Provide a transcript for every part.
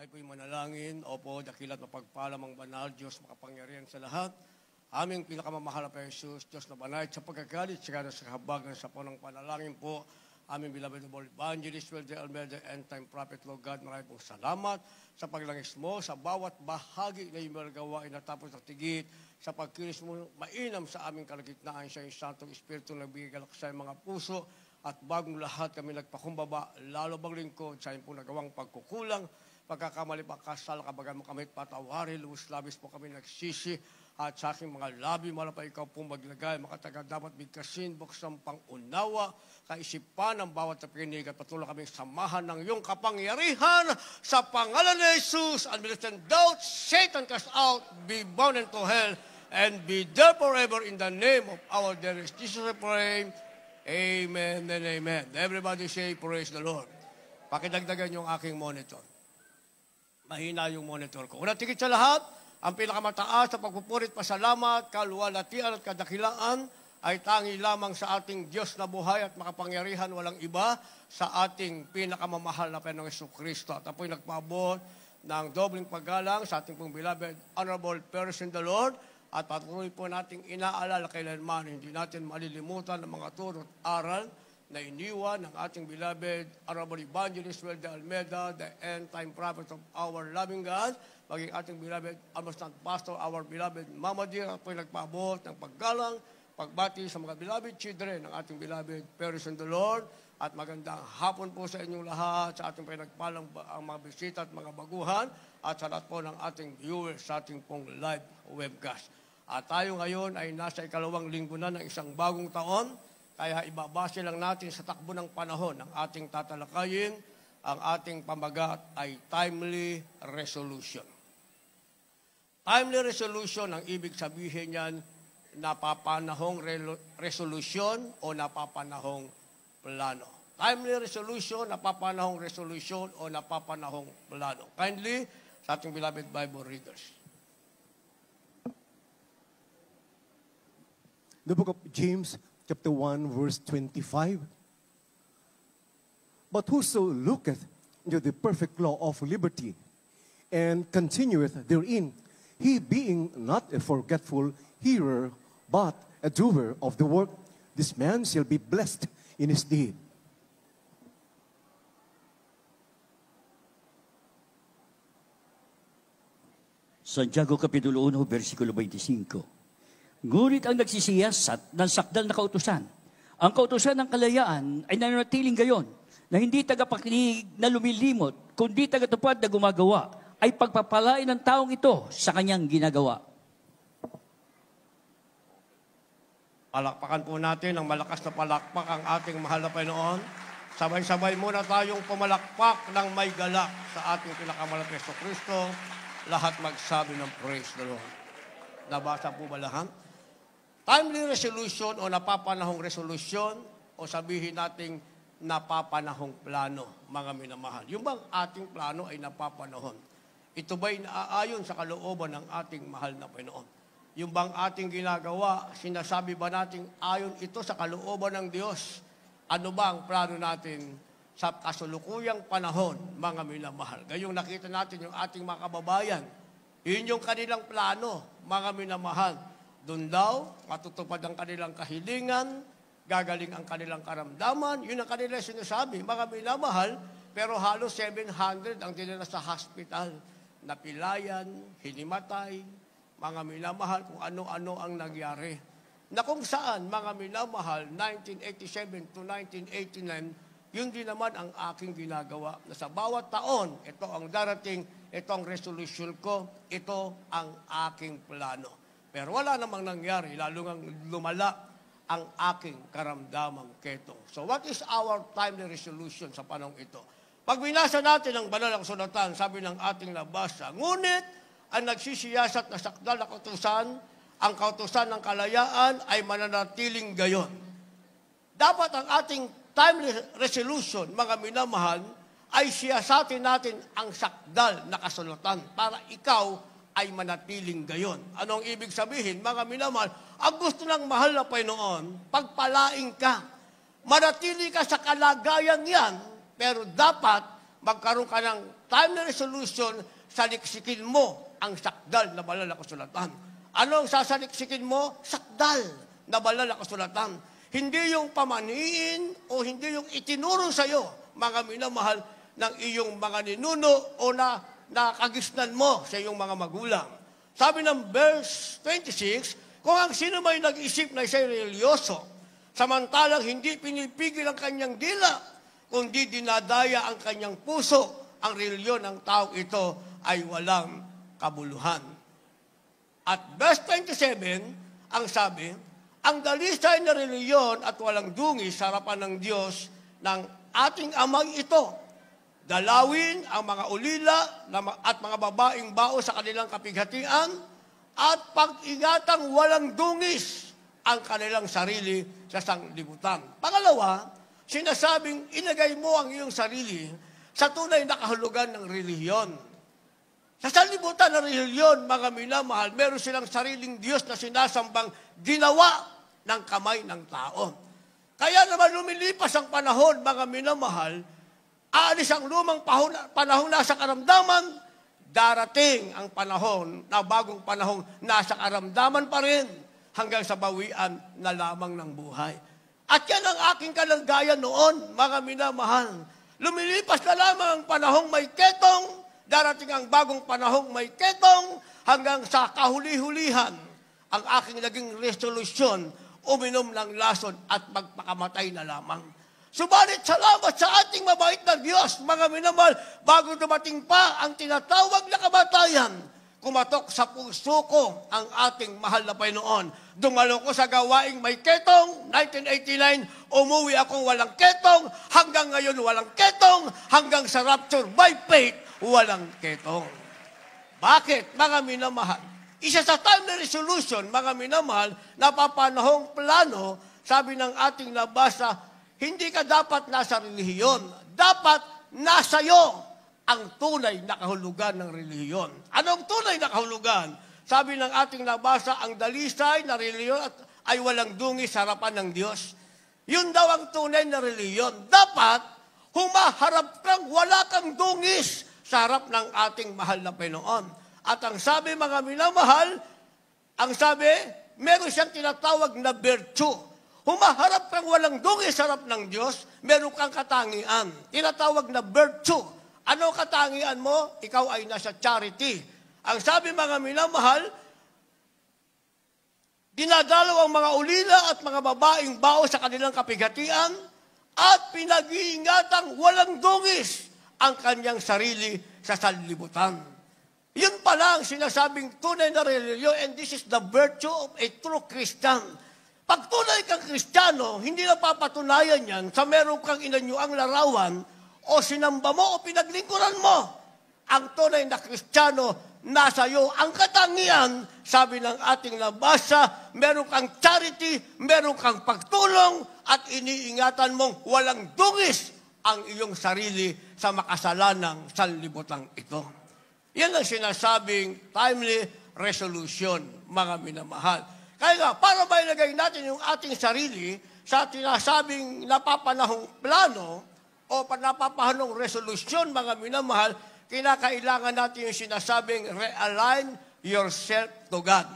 Tayo po'y manalangin. Opo, dakilat mapagpalamang banal, Diyos makapangyarihan sa lahat. Aming pinakamamahal na Jesus, Diyos na banal, sa pagkagalit, sa kahabagan sa punong panalangin po. Aming beloved noble evangelist, Wilde Almeida, end time prophet, Lord God, maraming pong salamat sa paglangis mo, sa bawat bahagi na iyong gawain natapos ng tigit, sa pagkilos mo mainam sa aming kalagitnaan siya yung Santong Espiritu na nagbigay galak sa mga puso. At bagong lahat kami nagpakumbaba, lalo bang lingkod sa iyong pong nagawang pagkukulang, pagkakamali pagkasal, kabagan mo kami patawarin, luwis labis po kami nagsisi, at sa aking mga labi, malapay ikaw pong maglagay, makataga dapat bigkasin, buksan pang-unawa, kaisipan ng bawat napinig, at patuloy kaming samahan ng iyong kapangyarihan sa pangalan ni Jesus, and militant doubt, Satan cast out, be bound into hell, and be there forever in the name of our dearest Jesus I pray. Amen and amen. Everybody say, praise the Lord. Pakidagdagan yung aking monitor. Mahina yung monitor ko. Una tigit sa lahat, ang pinakamataas sa pagpupurit, pasalamat, kaluwalhatian at kadakilaan ay tangi lamang sa ating Diyos na buhay at makapangyarihan, walang iba sa ating pinakamamahal na Panginoong Jesucristo. At apo'y nagpaabot ng dobling paggalang sa ating pong beloved, honorable parents in the Lord. At patuloy po nating inaalala kailanman, hindi natin malilimutan ng mga turo at aral na iniwan ng ating beloved Honorable Evangelist Wilde Almeida, the end-time prophet of our loving God, maging ating beloved Amastant Pastor, our beloved Mama Dear, at po'y nagpaabot ng paggalang, pagbati sa mga beloved children ng ating beloved parents in the Lord, at magandang hapon po sa inyong lahat, sa ating pinagpalang ang mga bisita at mga baguhan, at sa lahat po ng ating viewers sa ating pong live webcast. At tayo ngayon ay nasa ikalawang linggo na ng isang bagong taon, kaya ibabase lang natin sa takbo ng panahon ng ating tatalakayin, ang ating pamagat ay timely resolution. Timely resolution, ang ibig sabihin niyan, napapanahong resolution o napapanahong plano. Timely resolution, napapanahong resolution o napapanahong plano. Kindly, sa ating beloved Bible readers. The book of James, chapter 1, verse 25. But whoso looketh into the perfect law of liberty, and continueth therein, he being not a forgetful hearer, but a doer of the work, this man shall be blessed in his deed. Santiago Kapitulo 1, versikulo 25. Ngunit ang nagsisiyasat ng sakdal na kautusan, ang kautusan ng kalayaan ay nananatiling gayon, na hindi tagapakinig na lumilimot, kundi tagatupad na gumagawa, ay pagpapalain ng taong ito sa kanyang ginagawa. Palakpakan po natin ng malakas na palakpak ang ating mahal na Panginoon. Sabay-sabay muna tayong pumalakpak ng may galak sa ating pinakamahal na Jesucristo. Lahat magsabi ng praise the Lord. Nabasa po ba lahat? Timely resolution o napapanahong resolution o sabihin nating napapanahong plano, mga minamahal. Yung bang ating plano ay napapanahon? Ito ba'y naaayon sa kalooban ng ating mahal na Panginoon? Yung bang ating ginagawa, sinasabi ba nating ayon ito sa kalooban ng Diyos? Ano ba ang plano natin sa kasulukuyang panahon, mga minamahal? Gayong nakita natin yung ating mga kababayan, yun yung kanilang plano, mga minamahal. Doon daw, matutupad ang kanilang kahilingan, gagaling ang kanilang karamdaman, yun ang kanilang sinasabi, mga minamahal, pero halos 700 ang dinala sa hospital, napilayan, hinimatay, mga minamahal, kung ano-ano ang nangyari. Na kung saan, mga minamahal, 1987 to 1989, yun din naman ang aking ginagawa, na sa bawat taon, ito ang darating, ito ang resolution ko, ito ang aking plano. Pero wala namang nangyari, lalo ngang lumala ang aking karamdamang ketong. So what is our timely resolution sa panahon ito? Pag binasa natin ang banal na kasulatan, sabi ng ating nabasa, ngunit ang nagsisiyasat na sakdal na kautusan, ang kautusan ng kalayaan ay mananatiling gayon. Dapat ang ating timely resolution, mga minamahal, ay siyasatin natin ang sakdal na kasulatan para ikaw ay manatiling gayon. Anong ibig sabihin? Mga minamahal, ang gusto ng mahal na Panginoon, pagpalaing ka. Manatili ka sa kalagayan yan, pero dapat magkaroon ka ng time na resolution, saliksikin mo ang sakdal na banal na kasulatan. Ano ang sasaliksikin mo? Sakdal na banal na kasulatan. Hindi yung pamaniin o hindi yung itinuro sa iyo, mga minamahal, ng iyong mga ninuno o na nakagisnan mo sa iyong mga magulang. Sabi ng verse 26, kung ang sino may nag-isip na siya'y religyoso, samantalang hindi pinipigil ang kanyang dila, kundi dinadaya ang kanyang puso, ang reliyon ng taong ito ay walang kabuluhan. At verse 27, ang sabi, ang dalisay na reliyon at walang dungis sa harapan ng Diyos ng ating amang ito, dalawin ang mga ulila at mga babaeng bao sa kanilang kapighatian at pag-ingatang walang dungis ang kanilang sarili sa sanglibutan. Pangalawa, sinasabing inagay mo ang iyong sarili sa tunay na kahulugan ng relihiyon. Sa sanlibutan ng relihiyon, mga minamahal, meron silang sariling Diyos na sinasambang ginawa ng kamay ng tao. Kaya naman lumilipas ang panahon, mga minamahal, aalis ang lumang panahon nasa karamdaman, darating ang panahon na bagong panahon nasa karamdaman pa rin hanggang sa bawian na lamang ng buhay. At yan ang aking kalagayan noon, mga minamahal. Lumilipas na lamang ang panahong may ketong, darating ang bagong panahong may ketong, hanggang sa kahuli-hulihan, ang aking naging resolusyon, uminom ng lason at magpakamatay na lamang. Subalit salamat sa ating mabait na Diyos, mga minamahal, bago dumating pa ang tinatawag na kamatayan, kumatok sa puso ko ang ating mahal na Panginoon. Dumalo ko sa gawaing may ketong, 1989, umuwi akong walang ketong, hanggang ngayon walang ketong, hanggang sa rapture by faith, walang ketong. Bakit, mga minamahal? Isa sa time na resolution, mga minamahal, napapanahong plano, sabi ng ating nabasa, hindi ka dapat nasa relihiyon. Dapat nasa iyo ang tunay na kahulugan ng relihiyon. Anong tunay na kahulugan? Sabi ng ating nabasa, ang dalisay na relihiyon ay walang dungi sa harapan ng Diyos. Yun daw ang tunay na relihiyon. Dapat humaharap kang wala kang dungis sa harap ng ating mahal na Panginoon. At ang sabi, mga minamahal, ang sabi, meron siyang tinatawag na virtue. Humaharap kang walang dungi sa harap ng Diyos, meron kang katangian. Tinatawag na virtue. Ano katangian mo? Ikaw ay nasa charity. Ang sabi, mga minamahal, dinadalaw ang mga ulila at mga babaeng bao sa kanilang kapighatian at pinag-iingatang walang dungis ang kanyang sarili sa sanlibutan. Yun pala ang sinasabing tunay na religion, and this is the virtue of a true Christian. Pag tunay kang Kristiyano, hindi na papatunayan yan sa meron kang inanyuang larawan o sinamba mo o pinaglingkuran mo. Ang tunay na Kristiyano, nasa iyo ang katangian, sabi ng ating nabasa, meron kang charity, meron kang pagtulong, at iniingatan mong walang dungis ang iyong sarili sa makasalanang sanlibutan ito. Yan ang sinasabing timely resolution, mga minamahal. Kaya nga, para mailagay natin yung ating sarili sa tinasabing napapanahong plano o napapanahong resolusyon, mga minamahal, kinakailangan natin yung sinasabing realign yourself to God.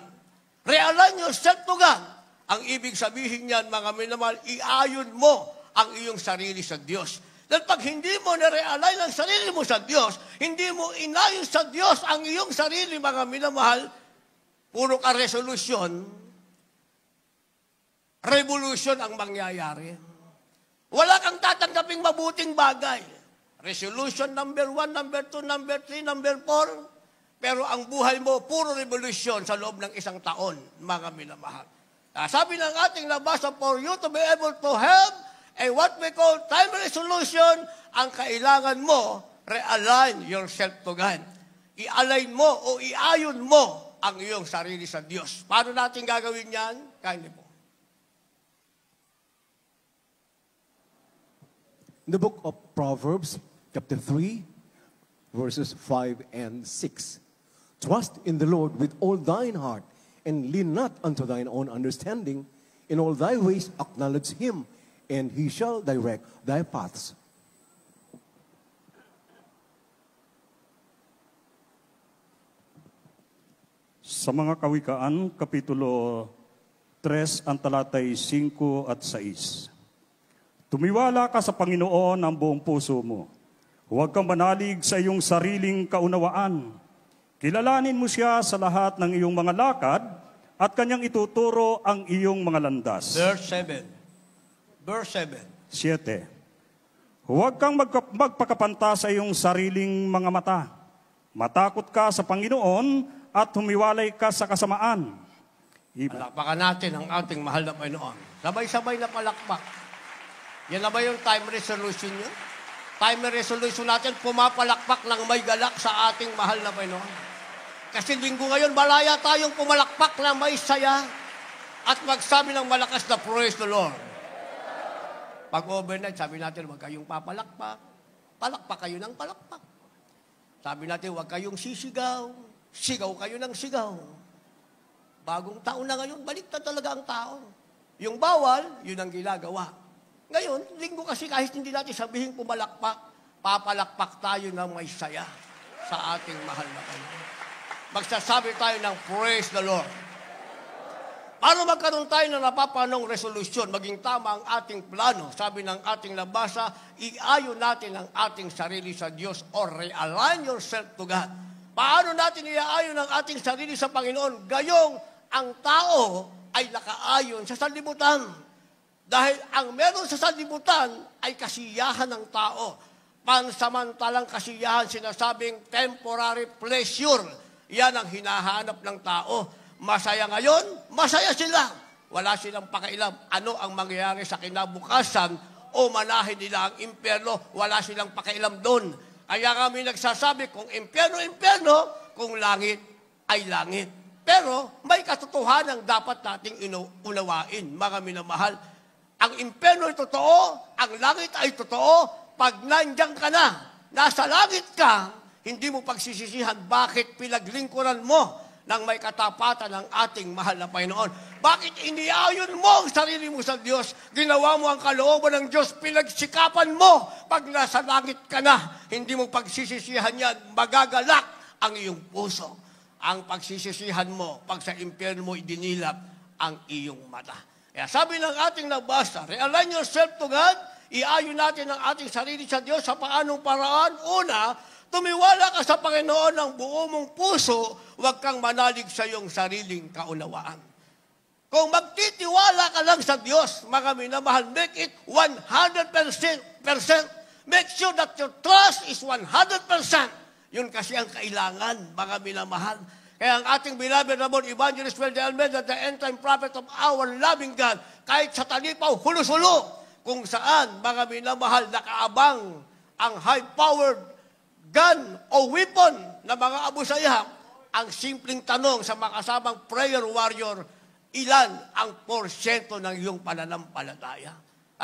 Realign yourself to God. Ang ibig sabihin niyan, mga minamahal, iayon mo ang iyong sarili sa Diyos. Dahil pag hindi mo na-realign ang sarili mo sa Diyos, hindi mo inayon sa Diyos ang iyong sarili, mga minamahal, puro ka resolusyon, revolution ang mangyayari. Wala kang tatanggaping mabuting bagay. Resolution number 1, number 2, number 3, number 4. Pero ang buhay mo, puro revolution sa loob ng isang taon, mga minamahal. Sabi ng ating nabasa, for you to be able to have what we call time resolution, ang kailangan mo, realign yourself to God. I-align mo o iayon mo ang iyong sarili sa Diyos. Paano natin gagawin yan? Kindly po. In the book of Proverbs, chapter 3, verses 5 and 6. Trust in the Lord with all thine heart, and lean not unto thine own understanding. In all thy ways acknowledge him, and he shall direct thy paths. Sa mga Kawikaan, Kapitulo 3, ang talatay 5 at 6. Tumiwala ka sa Panginoon ang buong puso mo. Huwag kang manalig sa iyong sariling kaunawaan. Kilalanin mo siya sa lahat ng iyong mga lakad at kanyang ituturo ang iyong mga landas. Verse 7. Verse 7. 7. Huwag kang magpakapanta sa iyong sariling mga mata. Matakot ka sa Panginoon at humiwalay ka sa kasamaan. Palakpakan natin ang ating mahal na Panginoon. Sabay-sabay na palakpak. Yan na ba yung time resolution nyo? Time resolution natin, pumapalakpak ng may galak sa ating mahal na Panginoon. Kasi linggo ngayon, malaya tayong pumalakpak na may saya at magsabi ng malakas na praise the Lord. Pag overnight, sabi natin, huwag kayong papalakpak. Palakpak kayo ng palakpak. Sabi natin, huwag kayong sisigaw. Sigaw kayo ng sigaw. Bagong taon na ngayon, baliktad talaga ang tao. Yung bawal, yun ang ginagawa. Ngayon, linggo kasi kahit hindi natin sabihin pumalakpak, papalakpak tayo ng may saya sa ating mahal na Panginoon. Magsasabi tayo ng praise the Lord. Para magkaroon tayo ng napapanong resolusyon, maging tama ang ating plano, sabi ng ating nabasa, iayon natin ang ating sarili sa Diyos or realign yourself to God. Paano natin iaayon ang ating sarili sa Panginoon? Gayong ang tao ay nakaayon sa sanlibutan. Dahil ang meron sa sanlibutan ay kasiyahan ng tao. Pansamantalang kasiyahan, sinasabing temporary pleasure. Yan ang hinahanap ng tao. Masaya ngayon, masaya sila. Wala silang pakialam ano ang mangyayari sa kinabukasan o manahin nila ang impyerno. Wala silang pakialam doon. Kaya kami nagsasabi, kung impyerno, impyerno, kung langit, ay langit. Pero may katotohanan dapat nating unawain, mga minamahal. Ang impyerno ay totoo, ang langit ay totoo, pag nandiyan ka na, nasa langit ka, hindi mo pagsisisihan bakit pinaglingkuran mo ng may katapatan ng ating mahal na Panginoon. Bakit iniayon mo ang sarili mo sa Diyos? Ginawa mo ang kalooban ng Diyos, pinagsikapan mo. Pag nasa langit ka na, hindi mo pagsisisihan yan, magagalak ang iyong puso. Ang pagsisisihan mo, pag sa impyerno mo idinilap ang iyong mata. Kaya sabi ng ating nabasa, realign yourself to God, iayon natin ang ating sarili sa Diyos sa paanong paraan. Una, tumiwala ka sa Panginoon ng buo mong puso, huwag kang manalig sa iyong sariling kaunawaan. Kung magtitiwala ka lang sa Diyos, mga minamahal, make it 100%. Make sure that your trust is 100%. Yun kasi ang kailangan, mga minamahal. Kaya ang ating beloved na Evangelist Well de Almeida, the end-time prophet of our loving God, kahit sa talipaw, hulo-hulo, kung saan, mga minamahal, nakaabang ang high-powered gun o weapon na mga abusaya, ang simpleng tanong sa makasamang prayer warrior, ilan ang porsyento ng iyong pananampalataya?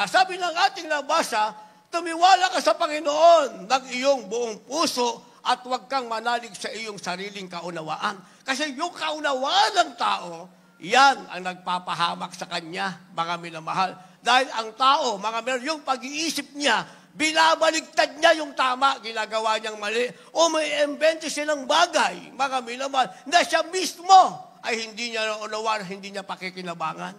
Sabi ng ating nabasa, tumiwala ka sa Panginoon ng iyong buong puso at huwag kang manalig sa iyong sariling kaunawaan. Kasi yung kaunawaan ng tao, yan ang nagpapahamak sa kanya, mga minamahal. Dahil ang tao, yung pag-iisip niya, binabaligtad niya yung tama, ginagawa niyang mali. O may invento silang bagay, mga minamahal, na siya mismo ay hindi niya naunawaan, hindi niya pakikinabangan.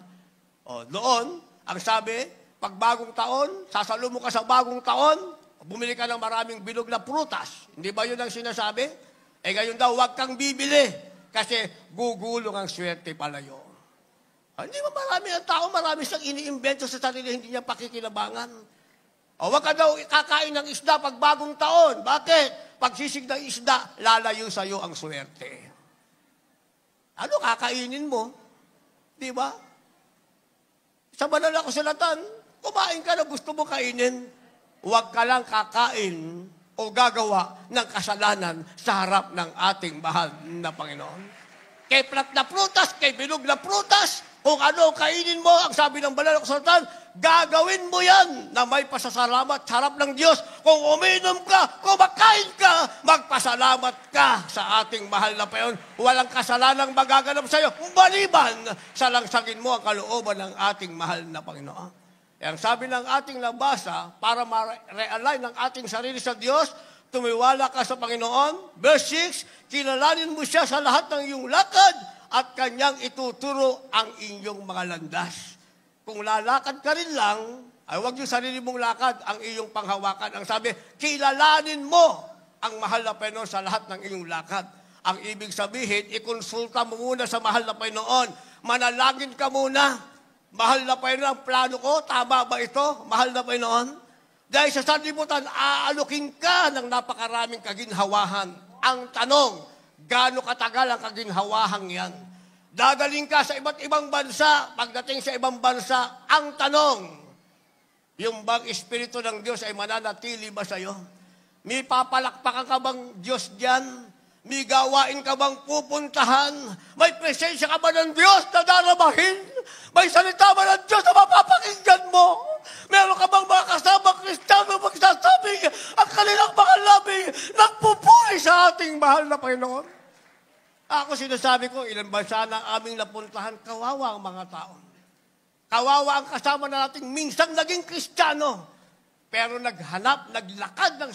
O, doon, ang sabi, pag bagong taon, sasalubong ka sa bagong taon, bumili ka ng maraming bilog na prutas. Hindi ba yun ang sinasabi? Ngayon daw, huwag kang bibili kasi gugulong ang swerte pala yun. Hindi ba marami ang tao, marami siyang iniimbento sa sarili, hindi niya pakikinabangan. O wag ka daw kakain ng isda pag bagong taon. Bakit? Pag sisig ng isda, lalayo sa iyo ang swerte. Ano kakainin mo? Di ba? Sa banal na kasulatan, kumain ka na gusto mo kainin. Huwag ka lang kakain o gagawa ng kasalanan sa harap ng ating mahal na Panginoon. Kay plat na prutas, kay bilog na prutas, kung ano kainin mo, ang sabi ng banal na kasulatan, gagawin mo yan na may pasasalamat sa harap ng Diyos. Kung uminom ka, kung makain ka, magpasalamat ka sa ating mahal na Panginoon. Walang kasalanang magaganap sa iyo, maliban sa langsangin mo ang kalooban ng ating mahal na Panginoon. Ang sabi ng ating nabasa, para ma-realign ng ating sarili sa Diyos, tumiwala ka sa Panginoon. Verse 6, kilalanin mo siya sa lahat ng iyong lakad at kanyang ituturo ang inyong mga landas. Kung lalakad ka rin lang, ay huwag yung sarili mong lakad ang iyong panghawakan. Ang sabi, kilalanin mo ang mahal na Panginoon sa lahat ng iyong lakad. Ang ibig sabihin, ikonsulta mo muna sa mahal na Panginoon. Manalangin ka muna. Mahal na Panginoon, ang plano ko, tama ba ito? Mahal na Panginoon? Dahil sa sanlibutan, aalukin ka ng napakaraming kaginhawahan. Ang tanong, gaano katagal ang kaginhawahang yan? Dadaling ka sa iba't ibang bansa. Pagdating sa ibang bansa, ang tanong, yung bang Espiritu ng Diyos ay mananatili ba sa'yo? May papalakpakan ka bang Diyos diyan? May gawain ka bang pupuntahan? May presensya ka ba ng Diyos na daramahin? May salita ba ng Diyos na mapapakinggan mo? Meron ka bang mga kasama Kristiyano magsasabing ang kanilang mga labi nagpupuri sa ating mahal na Panginoon? Ako sinasabi ko, ilang bansa na aming napuntahan, kawawa ang mga tao. Kawawa ang kasama na nating minsan naging Kristiyano. Pero naghanap, naglakad ng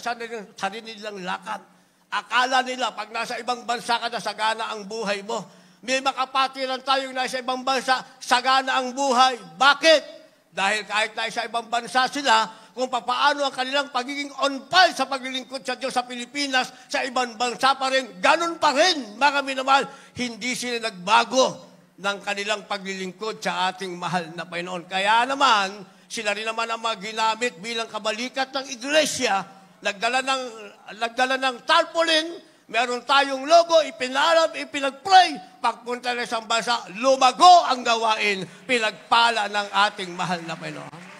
sarili nilang lakad. Akala nila, pag nasa ibang bansa ka na, sagana ang buhay mo. May makapatiran tayong nasa ibang bansa, sagana ang buhay. Bakit? Dahil kahit nasa ibang bansa sila, kung papaano ang kanilang pagiging on fire sa paglilingkod sa Diyos sa Pilipinas, sa ibang bansa pa rin, ganun pa rin, mga minamahal, hindi sila nagbago ng kanilang paglilingkod sa ating mahal na Panginoon. Kaya naman, sila rin naman ang ginamit bilang kabalikat ng iglesia, nagdala ng tarpaulin, meron tayong logo, ipinarap, ipinagpray, pagpunta na sa bansa, lumago ang gawain, pinagpala ng ating mahal na Panginoon.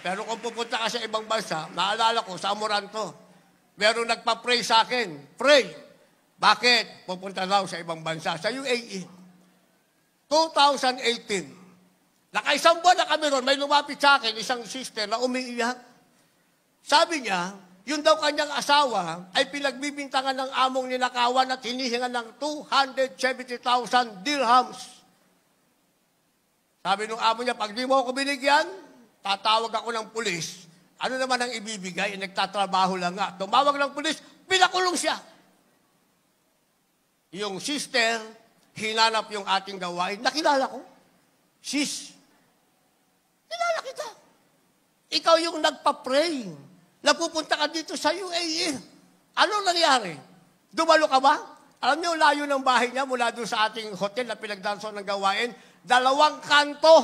Pero kung pupunta ka sa ibang bansa, naalala ko, sa Amoranto, meron nagpa-pray sa akin, pray. Bakit? Pupunta daw sa ibang bansa, sa UAE. 2018, nakaisang buwan na kami ron, may lumapit sa akin, isang sister na umiiyak. Sabi niya, yun daw kanyang asawa ay pinagbibintangan ng among ninakawan at hinihingan ng 270,000 dirhams. Sabi nung amo niya, pag di mo ako binigyan, tatawag ako ng pulis. Ano naman ang ibibigay? Nagtatrabaho lang nga. Tumawag ng pulis, pinakulong siya. Yung sister, hinanap yung ating gawain. Nakilala ko. Sis, kilala kita. Ikaw yung nagpa-pray. Napupunta ka dito sa UAE. Ano nangyari? Dumalo ka ba? Alam niyo, layo ng bahay niya mula doon sa ating hotel na pinagdanso ng gawain. 2 kanto.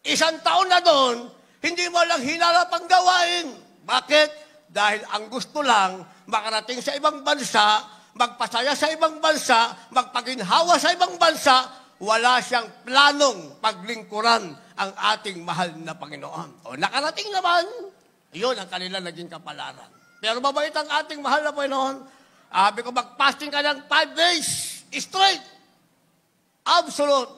1 taon na doon, hindi mo lang hinarap ang gawain. Bakit? Dahil ang gusto lang, makarating sa ibang bansa, magpasaya sa ibang bansa, magpaginhawa sa ibang bansa, wala siyang planong paglingkuran ang ating mahal na Panginoon. O nakarating naman, yun ang kanila naging kapalaran. Pero mabait ang ating mahal na Panginoon. Sabi ko, mag-fasting ka ng 5 days straight. Absolute.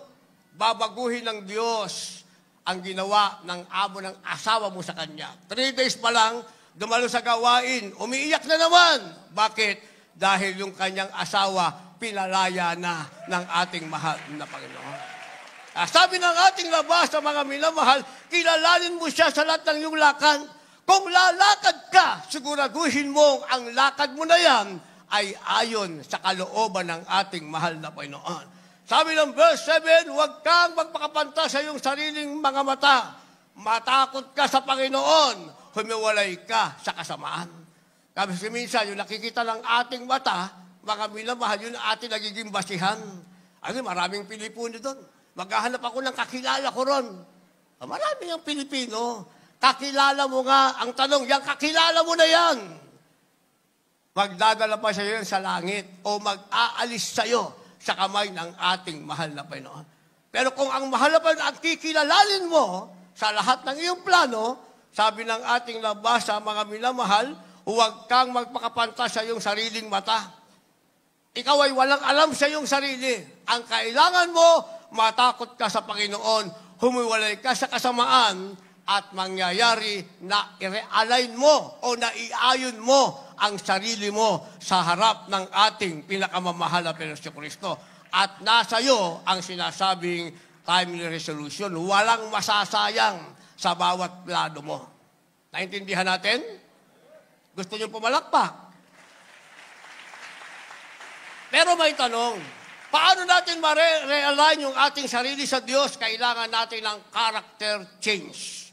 Babaguhin ng Diyos ang ginawa ng amo ng asawa mo sa kanya. 3 days pa lang, dumalo sa gawain, umiiyak na naman. Bakit? Dahil yung kanyang asawa, pinalaya na ng ating mahal na Panginoon. Sabi ng ating labas sa mga minamahal, kilalanin mo siya sa lahat ng iyong lakad. Kung lalakad ka, siguraduhin mo ang lakad mo na yan ay ayon sa kalooban ng ating mahal na Panginoon. Sabi ng verse 7, huwag kang magpakapanta sa iyong sariling mga mata. Matakot ka sa Panginoon, humiwalay ka sa kasamaan. Kasi minsan, yung nakikita ng ating mata, mga minamahal, yun ang ating nagiging basihan. Ano, maraming Pilipino doon. Maghahanap ako ng kakilala ko ron. Marami ang Pilipino. Kakilala mo nga. Ang tanong, yung kakilala mo na yan. Magdadala pa siya yan sa langit o mag-aalis sa'yo sa kamay ng ating mahal na Panginoon. Pero kung ang mahal na Panginoon ang kikilalalin mo sa lahat ng iyong plano, sabi ng ating labas sa mga minamahal, huwag kang magpakapanta sa iyong sariling mata. Ikaw ay walang alam sa iyong sarili. Ang kailangan mo, matakot ka sa Panginoon, humiwalay ka sa kasamaan, at mangyayari na i-realign mo o na iayon mo ang sarili mo sa harap ng ating pinakamamahal na Panginoon Kristo. At nasa iyo ang sinasabing timely resolution. Walang masasayang sa bawat plano mo. Naintindihan natin? Gusto niyo pumalakpak? Pero may tanong, paano natin ma-realign yung ating sarili sa Diyos? Kailangan natin ng character change.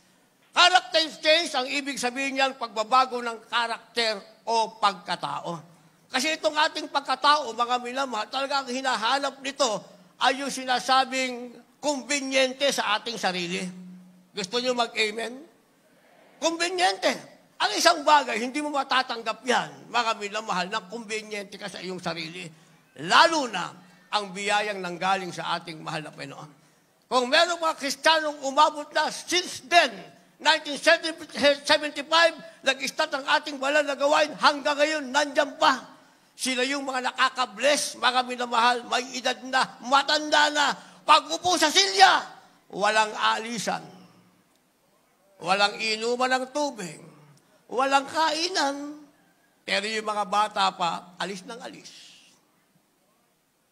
Character change, ang ibig sabihin niyan, pagbabago ng karakter o pagkatao. Kasi itong ating pagkatao, mga minamahal, talagang hinahanap nito ay yung sinasabing kumbinyente sa ating sarili. Gusto niyo mag-amen? Kumbinyente. Ang isang bagay, hindi mo matatanggap yan, mga minamahal, na kumbinyente ka sa iyong sarili. Lalo na ang biyayang nanggaling sa ating mahal na Panginoon. Kung meron mga Kristiyanong umabot na, since then, 1975, nag-start ang ating banal na gawain, hanggang ngayon, nandyan pa. Sila yung mga nakaka-bless, mga minamahal, may edad na, matanda na, pag-upo sa silya, walang alisan, walang inuman ng tubig, walang kainan, pero yung mga bata pa, alis ng alis.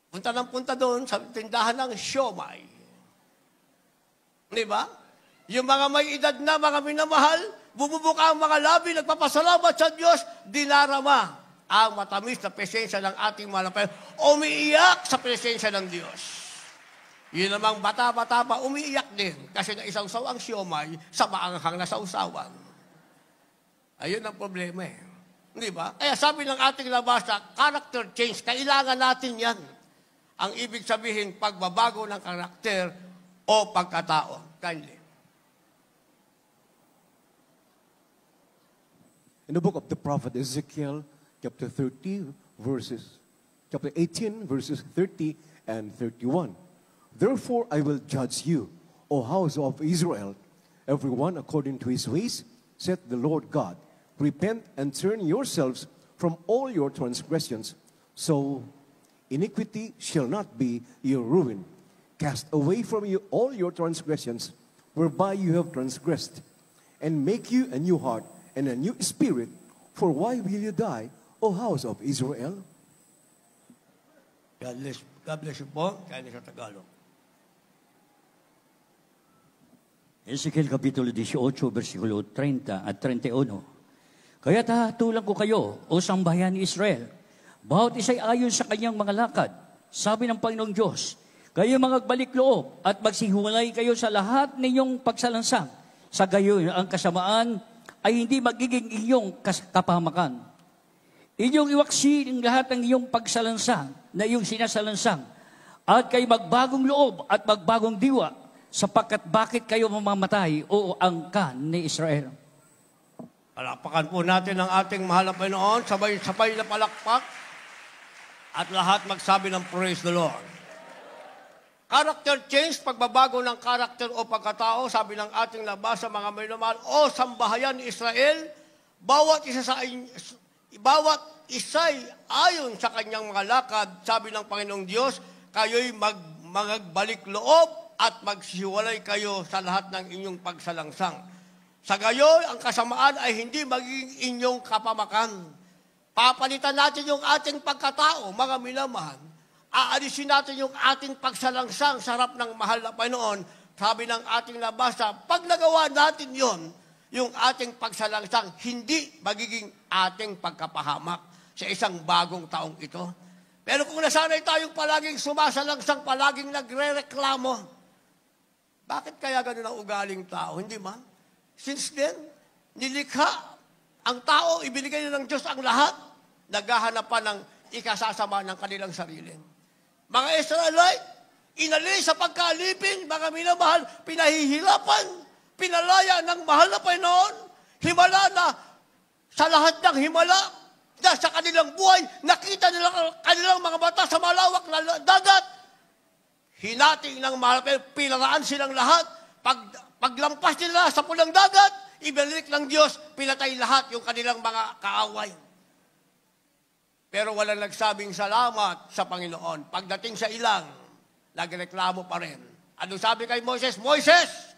Punta ng punta doon sa tindahan ng siomay. Di ba? Yung mga may edad na, mga minamahal, bumubuka ang mga labi, nagpapasalamat sa Diyos, dinarama ang matamis na presensya ng ating mahal na Panginoon. Umiiyak sa presensya ng Diyos. Yun namang bata-bata pa, umiiyak din. Kasi naisawsaw ang siomay sa maanghang na sausawan. Ayun ang problema eh. Di ba? Kaya sabi ng ating nabasa, character change, kailangan natin yan. Ang ibig sabihin, pagbabago ng karakter o pagkatao. Kindly. In the book of the prophet Ezekiel, chapter 18, verses 30 and 31. Therefore I will judge you, O house of Israel, everyone according to his ways, saith the Lord God. Repent and turn yourselves from all your transgressions, so iniquity shall not be your ruin. Cast away from you all your transgressions, whereby you have transgressed, and make you a new heart and a new spirit. For why will you die, O house of Israel? God bless you po. Kaya sa Tagalog. Ezekiel Kapitulo 18, versikulo 30 at 31. Kaya hahatulan ko kayo, o sambahayan ni Israel, bawat isa'y ayon sa kanyang mga lakad. Sabi ng Panginoong Diyos, kayo magbalik loob at magsihiwalay kayo sa lahat ninyong pagsalansang. Sa gayon, ang kasamaan ay hindi magiging inyong kapahamakan. Inyong iwaksi ang lahat ng iyong pagsalansang na iyong sinasalansang at kayo magbagong loob at magbagong diwa sapagkat bakit kayo mamamatay o angkan ni Israel. Palapakan po natin ang ating mahal na Panginoon, sabay-sabay na palakpak, at lahat magsabi ng praise the Lord. Character change, pagbabago ng karakter o pagkatao, sabi ng ating nabasa mga minamahal, o sambahayan ni Israel, bawat isa'y ayon sa kanyang mga lakad, sabi ng Panginoong Diyos, kayo'y magbalik loob at magsihiwalay kayo sa lahat ng inyong pagsalangsang. Sa gayon, ang kasamaan ay hindi magiging inyong kapamakan. Papalitan natin yung ating pagkatao, mga minamahal. Aalisin natin yung ating pagsalangsang sa harap ng mahal na Panginoon. Sabi ng ating nabasa, pag nagawa natin yon, yung ating pagsalangsang hindi magiging ating pagkapahamak sa isang bagong taong ito. Pero kung nasanay tayong palaging sumasalangsang, palaging nagre-reklamo, bakit kaya ganun ang ugaling tao? Hindi man. Since then, nilikha ang tao, ibinigay na ng Diyos ang lahat, naghahanap pa ng ikasasama ng kanilang sarili. Mga Israelite, inalis sa pagkalipin, mga minamahal, pinahihirapan, pinalaya ng mahal na Panginoon, himala na sa lahat ng himala, na sa kanilang buhay, nakita nila kanilang mga mata sa malawak na dagat, hinating ng mahal na Panginoon, pinaraan silang lahat, paglampas nila sa pulang dagat, ibalik ng Diyos, pinatay lahat yung kanilang mga kaaway. Pero walang nagsabing salamat sa Panginoon. Pagdating sa ilang, nagreklamo pa rin. Ano sabi kay Moises? Moises,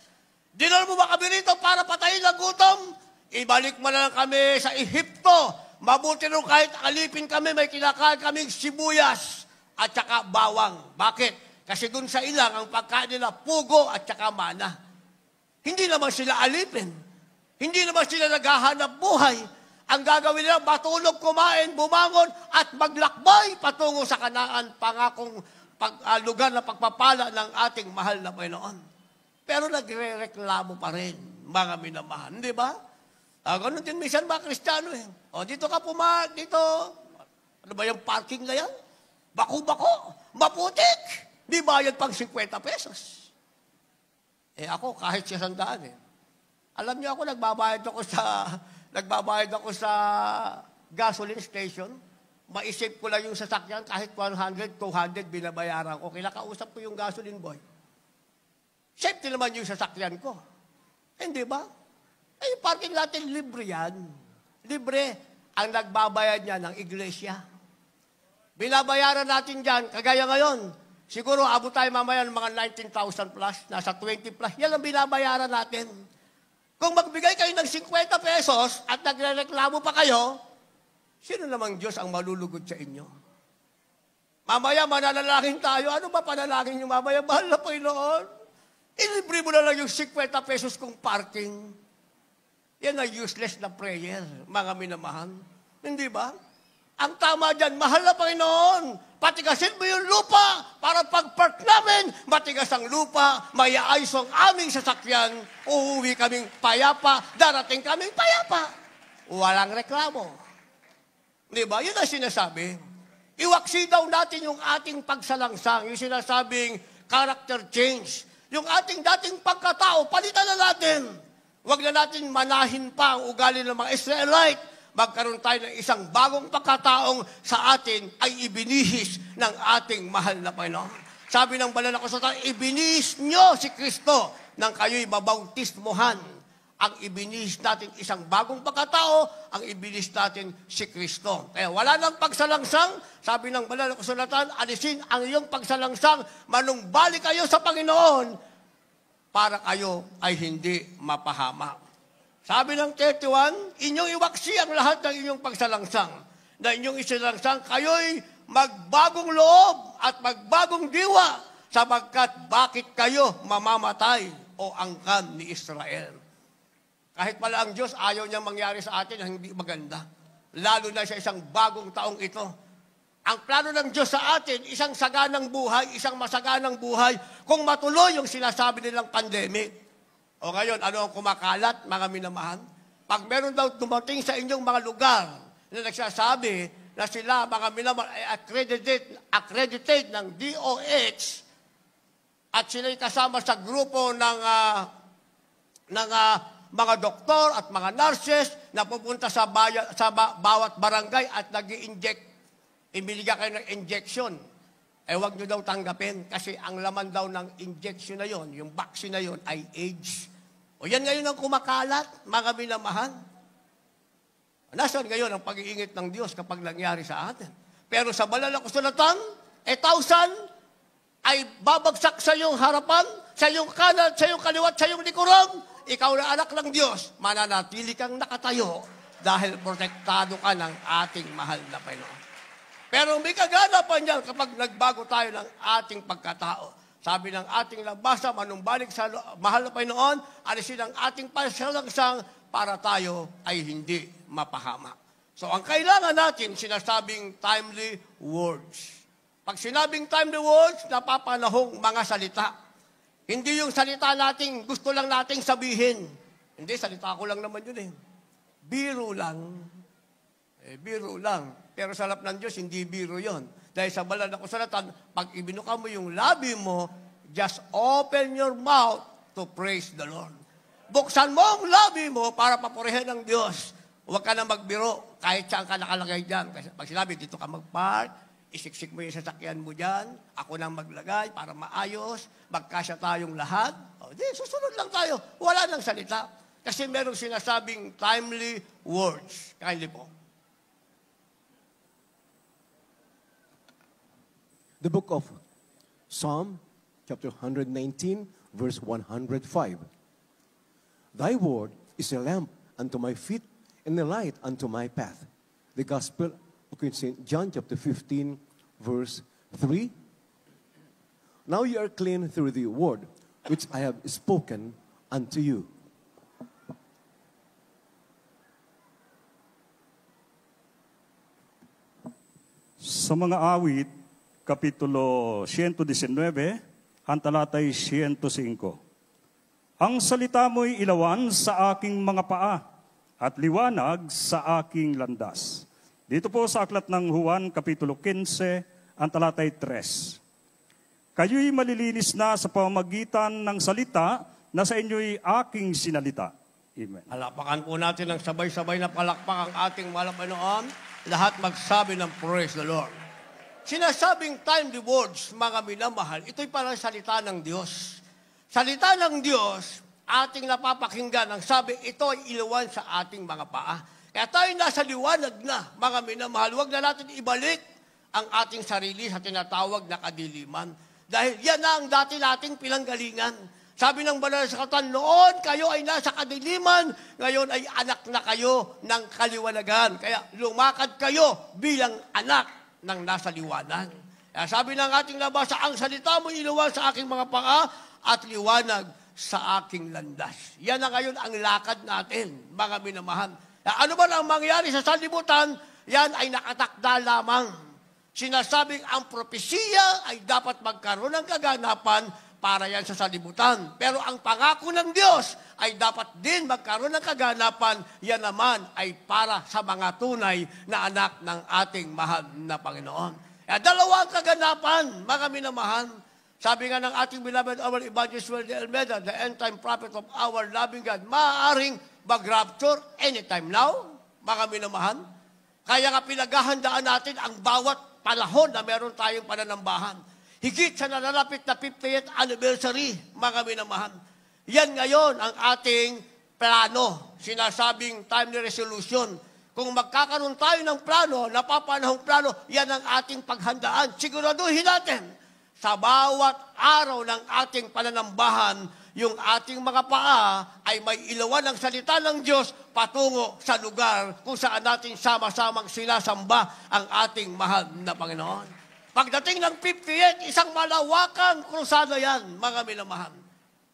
dinala mo ba kami rito para patayin ang gutom? Ibalik mo na lang kami sa Ehipto. Mabuti rin kahit alipin kami, may kinakain kaming sibuyas at saka bawang. Bakit? Kasi dun sa ilang, ang pagkain nila, pugo at saka mana. Hindi naman sila alipin. Hindi naman sila naghahanap buhay. Ang gagawin nila, matulog, kumain, bumangon, at maglakbay patungo sa Kanaan, pangakong lugar na pagpapala ng ating mahal na Panginoon. Pero nagre-reklamo pa rin, mga minamahal. Di ba? Ganun din minsan mga Kristiyano eh. O, dito ka dito. Ano ba yung parking na yan? Bako-bako, maputik. Di bayad pang 50 pesos. Ako, kahit 600 eh. Alam niyo ako, nagbabayad ako sa gasoline station. Maisip ko lang yung sasakyan, kahit 100, 200, binabayaran ko. Kinakausap ko yung gasoline boy. Safety naman yung sasakyan ko. Hindi ba? Yung parking natin, libre yan. Libre. Ang nagbabayad niya ng iglesia. Binabayaran natin dyan, kagaya ngayon, siguro abot tayo mamaya ng mga 19,000 plus, nasa 20 plus, yan ang binabayaran natin. Kung magbigay kayo ng 50 pesos at nagrereklamo pa kayo, sino namang Diyos ang malulugod sa inyo? Mamaya mananalangin tayo. Ano ba panalangin nyo mamaya? Mahal na Panginoon. Ilibre mo na lang yung 50 pesos kung parking. Yan ang useless na prayer, mga minamahal. Hindi ba? Ang tama dyan, mahal na Panginoon, patigasin mo yung lupa para pag-park namin, matigas ang lupa, mayaayos ang aming sasakyan, uuwi kaming payapa, darating kaming payapa. Walang reklamo. Di ba? Yun ang sinasabi. Iwaksi daw natin yung ating pagsalangsang, yung sinasabing character change. Yung ating dating pagkatao, palitan na natin. Huwag na natin manahin pa ang ugali ng mga Israelite. Magkaroon tayo ng isang bagong pagkataong sa atin ay ibinihis ng ating mahal na Panginoon. Sabi ng banal na kasulatan, ibinihis nyo si Kristo nang kayo'y mabautismuhan. Ang ibinihis natin isang bagong pagkatao, ang ibinihis natin si Kristo. Kaya wala nang pagsalangsang, sabi ng banal na kasulatan, alisin ang iyong pagsalangsang, manumbalik kayo sa Panginoon para kayo ay hindi mapahamak. Sabi ng 31, inyong iwaksi ang lahat ng inyong pagsalangsang. Na inyong isalangsang, kayo'y magbagong loob at magbagong diwa sapagkat bakit kayo mamamatay o angkan ni Israel. Kahit pala ang Diyos, ayaw niyang mangyari sa atin na hindi maganda. Lalo na sa isang bagong taong ito. Ang plano ng Diyos sa atin, isang saganang buhay, isang masaganang buhay, kung matuloy yung sinasabi nilang pandemic. O ngayon, ano ang kumakalat, mga minamahal? Pag meron daw dumating sa inyong mga lugar na nagsasabi na sila, mga minamahal, ay accredited ng DOH at sila'y kasama sa grupo ng mga doktor at mga nurses na pupunta sa bawat barangay at nag-i-inject, ibinigyan kayo ng injection. Huwag nyo daw tanggapin kasi ang laman daw ng injection na yon, yung vaccine na yon ay AIDS. O yan ngayon ang kumakalat, mga minamahal. Nasaan ngayon ang pag-iingit ng Diyos kapag nangyari sa atin? Pero sa banal na kasulatan, 1,000 ay babagsak sa iyong harapan, sa iyong kanan, sa iyong kaliwat, sa iyong likuran. Ikaw na anak ng Diyos, mananatili kang nakatayo dahil protektado ka ng ating mahal na Panginoon. Pero may kaganapan niyan kapag nagbago tayo ng ating pagkatao. Sabi ng ating lagbasa, manumbalik sa mahal na Panginoon, alisin ang ating pagsalangsang para tayo ay hindi mapahamak. So ang kailangan natin, sinasabing timely words. Pag sinabing timely words, napapanahong mga salita. Hindi yung salita nating gusto lang nating sabihin. Hindi, salita ko lang naman yun eh. Biro lang. Biro lang. Pero sa harap ng Diyos, hindi biro yon. Dahil sa banal na kasulatan, pag ibinuka mo yung labi mo, just open your mouth to praise the Lord. Buksan mo ang labi mo para papurihin ng Diyos. Huwag ka na magbiro kahit saan ka nakalagay dyan. Kasi pag sinabi, dito ka mag-park, isiksik mo yung sasakyan mo dyan, ako nang maglagay para maayos, magkasya tayong lahat. Susunod lang tayo. Wala nang salita. Kasi merong sinasabing timely words. Kindly po. The book of Psalm, chapter 119, verse 105. Thy word is a lamp unto my feet and a light unto my path. The Gospel of St. John, chapter 15, verse 3. Now you are clean through the word which I have spoken unto you. Sa mga awit, Kapitulo 119, ang talatay 105. Ang salita mo'y ilawan sa aking mga paa at liwanag sa aking landas. Dito po sa aklat ng Juan, Kapitulo 15, ang talatay 3. Kayo'y malilinis na sa pamamagitan ng salita na sa inyo'y aking sinalita. Amen. Halapakan po natin ng sabay-sabay na palakpak ang ating mahal na Panginoon. Lahat magsabi ng praise the Lord. Sinasabing timely words, mga minamahal, ito'y parang salita ng Diyos. Salita ng Diyos, ating napapakinggan. Ang sabi, ito ay ilawan sa ating mga paa. Kaya tayo nasa liwanag na, mga minamahal. Huwag na natin ibalik ang ating sarili sa tinatawag na kadiliman. Dahil yan na ang dati nating pinanggalingan. Sabi ng banal sa Katawan, noon kayo ay nasa kadiliman, ngayon ay anak na kayo ng kaliwanagan. Kaya lumakad kayo bilang anak ng nasa liwanag. Kaya sabi ng ating nabasa, ang salita mo ilawan sa aking mga paa at liwanag sa aking landas. Yan na ngayon ang lakad natin, mga minamahal. Kaya ano ba ang mangyari sa sanlibutan, yan ay nakatakda lamang. Sinasabing ang propesiya ay dapat magkaroon ng kaganapan para yan sa sanlibutan. Pero ang pangako ng Diyos ay dapat din magkaroon ng kaganapan, yan naman ay para sa mga tunay na anak ng ating mahal na Panginoon. Kaya dalawang kaganapan, mga minamahal. Sabi nga ng ating beloved our evangelist Will de Almeida, the end-time prophet of our loving God, maaaring mag-rapture anytime now, mga minamahal. Kaya nga pinaghahandaan natin ang bawat panahon na meron tayong pananambahan. Higit sa nalalapit na 50th anniversary, mga minamahal. Yan ngayon ang ating plano, sinasabing timely resolution. Kung magkakaroon tayo ng plano, napapanahong plano, yan ang ating paghandaan. Siguraduhin natin, sa bawat araw ng ating pananambahan, yung ating mga paa ay may ilawan ng salita ng Diyos patungo sa lugar kung saan natin sama-samang sinasamba ang ating mahal na Panginoon. Pagdating ng 58, isang malawakang krusada yan, mga minamahal.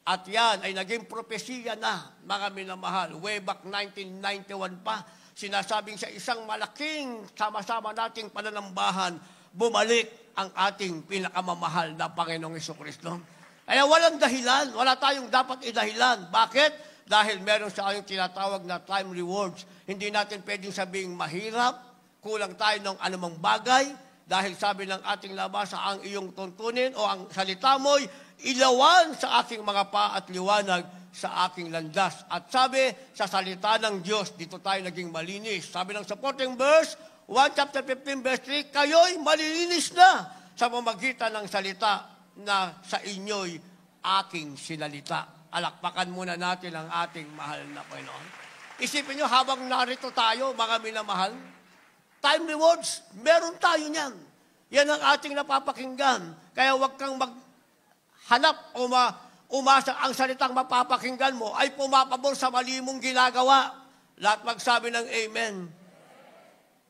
At yan ay naging propesiya na, mga minamahal. Way back 1991 pa, sinasabing sa isang malaking sama-sama nating pananambahan, bumalik ang ating pinakamamahal na Panginoong Jesucristo. Kaya walang dahilan, wala tayong dapat idahilan. Bakit? Dahil meron sa ating tinatawag na time rewards. Hindi natin pwedeng sabing mahirap, kulang tayo ng anumang bagay, dahil sabi ng ating labasa, ang iyong tuntunin o ang salita mo'y ilawan sa aking mga paa at liwanag sa aking landas. At sabi sa salita ng Diyos, dito tayo naging malinis. Sabi ng supporting verse, 1 chapter 15 verse 3, kayo'y malilinis na sa pamamagitan ng salita na sa inyo'y aking sinalita. Alakpakan muna natin ang ating mahal na Panginoon. Isipin nyo, habang narito tayo, mga minamahal, time rewards, meron tayo niyan. Yan ang ating napapakinggan. Kaya huwag kang maghanap o umasa ang salitang mapapakinggan mo ay pumapabor sa mali mong ginagawa. Lahat magsabi ng amen.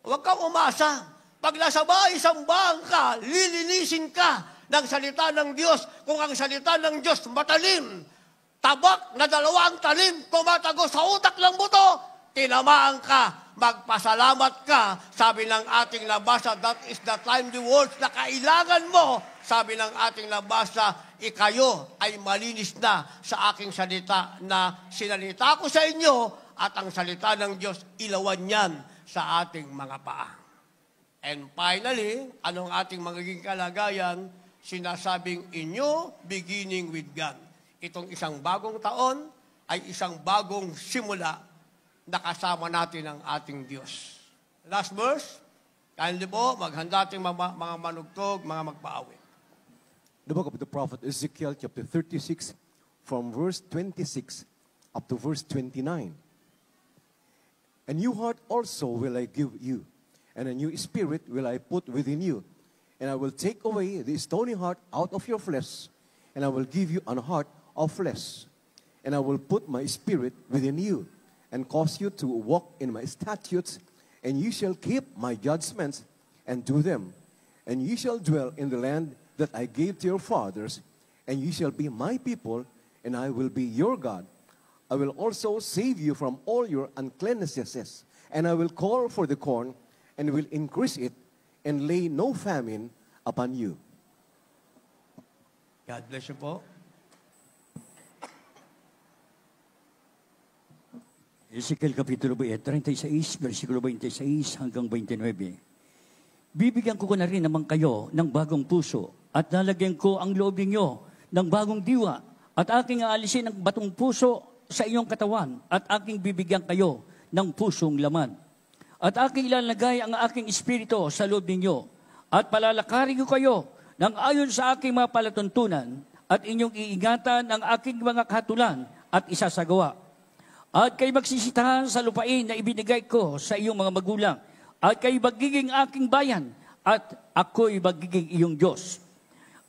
Huwag kang umasa. Pag nasa bahay, sambahan ka, lilinisin ka ng salita ng Diyos. Kung ang salita ng Diyos matalim, tabak na dalawang talim, tumatago sa utak ng buto, tinamaan ka, magpasalamat ka. Sabi ng ating nabasa, that is the timely words na kailangan mo. Sabi ng ating nabasa, ikayo ay malinis na sa aking salita na sinalita ko sa inyo at ang salita ng Diyos, ilawan yan sa ating mga paa. And finally, anong ating magiging kalagayan? Sinasabing inyo, beginning with God. Itong isang bagong taon ay isang bagong simula na kasama natin ang ating Diyos. Last verse, kindly po, maghanda ating mga manugtog, mga magpaawit. The book of the prophet Ezekiel, chapter 36, from verse 26 up to verse 29. A new heart also will I give you, and a new spirit will I put within you. And I will take away the stony heart out of your flesh, and I will give you an heart of flesh. And I will put my spirit within you, and cause you to walk in my statutes, and you shall keep my judgments and do them. And you shall dwell in the land that I gave to your fathers, and you shall be my people, and I will be your God. I will also save you from all your uncleannesses, and I will call for the corn, and will increase it, and lay no famine upon you. God bless you po. Ezekiel Kapitulo 36, versikulo 26 hanggang 29. Bibigyan ko na rin naman kayo ng bagong puso at lalagyan ko ang loob ninyo ng bagong diwa at aking aalisin ang batong puso sa inyong katawan at aking bibigyan kayo ng pusong laman. At aking ilalagay ang aking espiritu sa loob ninyo at palalakarin ko kayo ng ayon sa aking mga palatuntunan at inyong iingatan ang aking mga kahatulan at isasagawa. At kayo magsisitahan sa lupain na ibinigay ko sa iyong mga magulang. At kayo magiging aking bayan. At ako'y magiging iyong Diyos.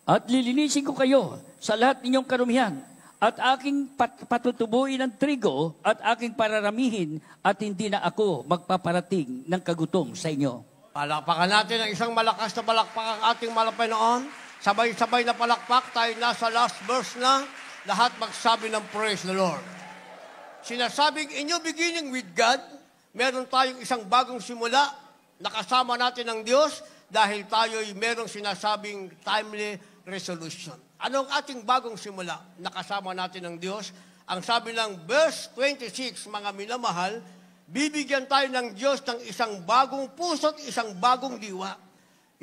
At lilinisin ko kayo sa lahat ninyong karumihan. At aking patutubuin ng trigo. At aking pararamihin. At hindi na ako magpaparating ng kagutom sa inyo. Palakpakan natin ang isang malakas na palakpak ang ating malapay noon. Sabay-sabay na palakpak. Tayo nasa last verse na. Lahat magsabi ng praise the Lord. Sinasabing, in your beginning with God, meron tayong isang bagong simula, nakasama natin ng Diyos, dahil tayo'y merong sinasabing timely resolution. Anong ating bagong simula? Nakasama natin ng Diyos. Ang sabi ng verse 26, mga minamahal, bibigyan tayo ng Diyos ng isang bagong puso at isang bagong diwa.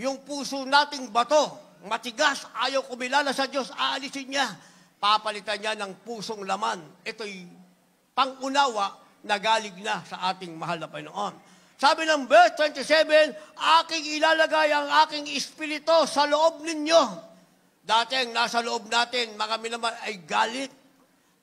Yung puso nating bato, matigas, ayaw kumilala sa Diyos, aalisin niya. Papalitan niya ng pusong laman. Ito'y pangunawa na galing na sa ating mahal na Panginoon. Sabi ng verse 27, aking ilalagay ang aking espiritu sa loob ninyo. Dati ang nasa loob natin, mga minamahal, ay galit,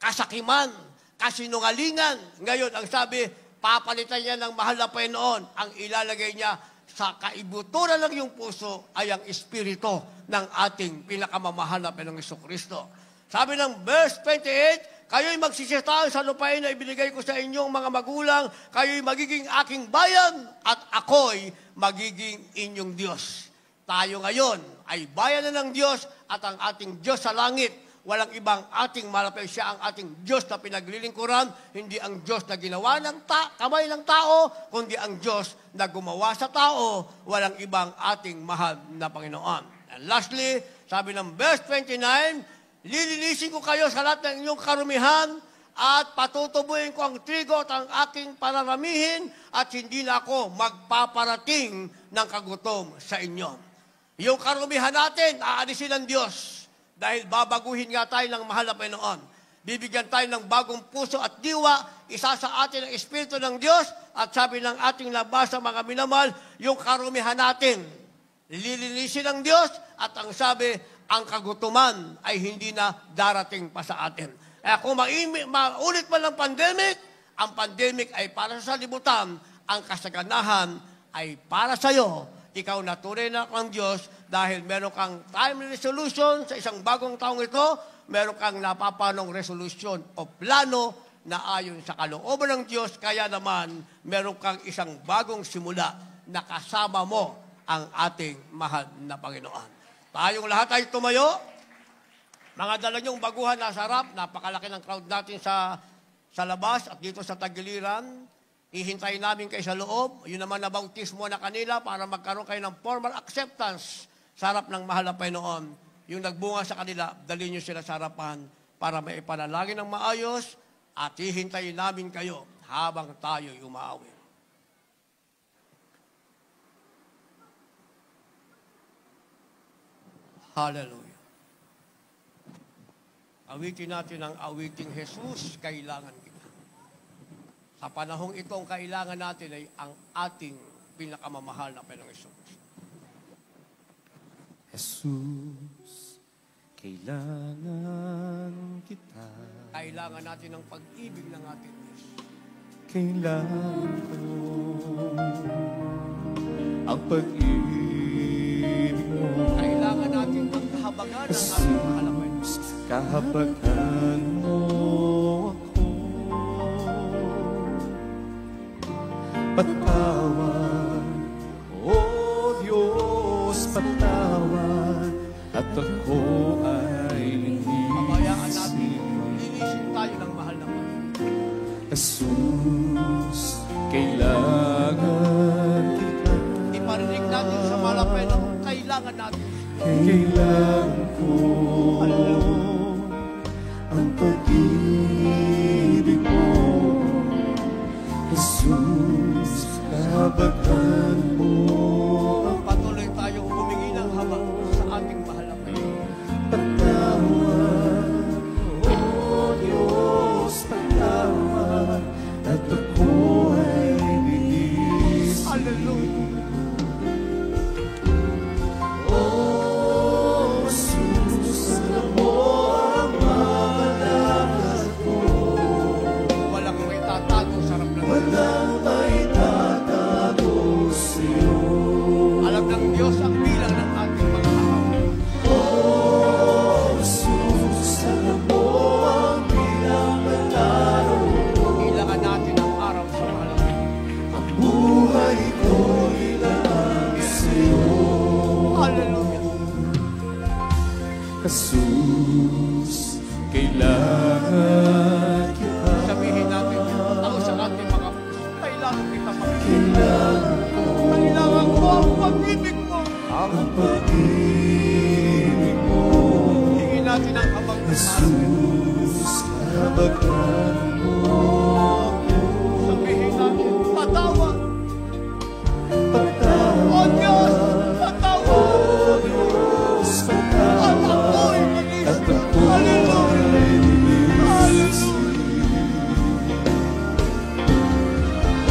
kasakiman, kasinungalingan. Ngayon, ang sabi, papalitan niya ng mahal na Panginoon. Ang ilalagay niya sa kaibuturan ng iyong puso ay ang espiritu ng ating pinakamamahal na Panginoong Jesucristo. Sabi ng verse 28, kayo'y magsisitahan sa lupain na ibinigay ko sa inyong mga magulang. Kayo'y magiging aking bayan at ako'y magiging inyong Diyos. Tayo ngayon ay bayan na ng Diyos at ang ating Diyos sa langit. Walang ibang ating malapay, siya ang ating Diyos na pinaglilingkuran, hindi ang Diyos na ginawa ng kamay ng tao, kundi ang Diyos na gumawa sa tao, walang ibang ating mahal na Panginoon. And lastly, sabi ng verse 29, lilinisin ko kayo sa lahat ng inyong karumihan at patutubuin ko ang trigo at ang aking pararamihin at hindi na ako magpaparating ng kagutom sa inyo. Yung karumihan natin, aalisin ng Diyos dahil babaguhin nga tayo ng mahal na Panginoon. Bibigyan tayo ng bagong puso at diwa, isa sa atin ang Espiritu ng Diyos at sabi ng ating nabasa mga minamahal, yung karumihan natin, lilinisin ng Diyos at ang sabi, ang kagutuman ay hindi na darating pa sa atin. Kung maulit man ang pandemic ay para sa libutan, ang kasaganahan ay para sa iyo. Ikaw na tunay na ng Diyos dahil meron kang timely resolution sa isang bagong taong ito, meron kang napapanong resolution o plano na ayon sa kalooban ng Diyos, kaya naman meron kang isang bagong simula na kasama mo ang ating mahal na Panginoon. Tayong lahat ay tumayo. Mga dala niyong baguhan nasa harap. Napakalaki ng crowd natin sa labas at dito sa tagiliran. Hihintayin namin kayo sa loob. Yun naman na bautismo na kanila para magkaroon kayo ng formal acceptance sa harap ng mahal na Panginoon. Yung nagbunga sa kanila, dalhin niyo sila sa harapan para may ipanalangin ng maayos at hihintayin namin kayo habang tayo'y umaawi. Hallelujah. Awitin natin ang awiting Jesus, kailangan kita. Sa panahong ito, ang kailangan natin ay ang ating pinakamamahal na Panginoong Jesus. Jesus, kailangan kita. Kailangan natin ang pag-ibig ng ating Diyos. Kailangan ko ang pag-ibig mo. Kailangan natin magkahabagan ng ating mahal na Panginoon. Kahabagan mo ako. Patawad, O Diyos, patawad, at ako ay Pabayaan natin, linisin tayo ng mahal na Panginoon. Jesus, kailangan kita. Iparinig natin sa malapit kailangan natin. Kailangan ko ang pag-ibig mo, Jesus, kabagan mo. Patuloy tayong humingi ng habag sa ating mahal na Panginoon. Pagtawad, O Diyos, pagtawad, at ako ay bilis. Hallelujah. O Jesus, alam mo ang mga ko. Walang may tatago sa harap ng Diyos. Walang maitatago sa'yo. Alam ng Diyos ang bilang ng ating mga araw. O Jesus, alam mo ang bilang ng araw ko. Kailangan natin ang araw sa mahal na Panginoon. Ang buhay ko'y ilaan sa'yo. Hallelujah. Jesus, kailangan kita. Sabihin natin, tao sa ating mga puso, kailangan kita Panginoon. Kailangan ko Kailangan ko ang pag-ibig mo. ang pag-ibig mo. Hingin natin ang habang ng Jesus, kabagan mo. Sabihin natin, patawad. Pagtawad, O Diyos, patawad. O Diyos, At pagtawad. ako'y bilis. At ako'y Hallelujah. bilis.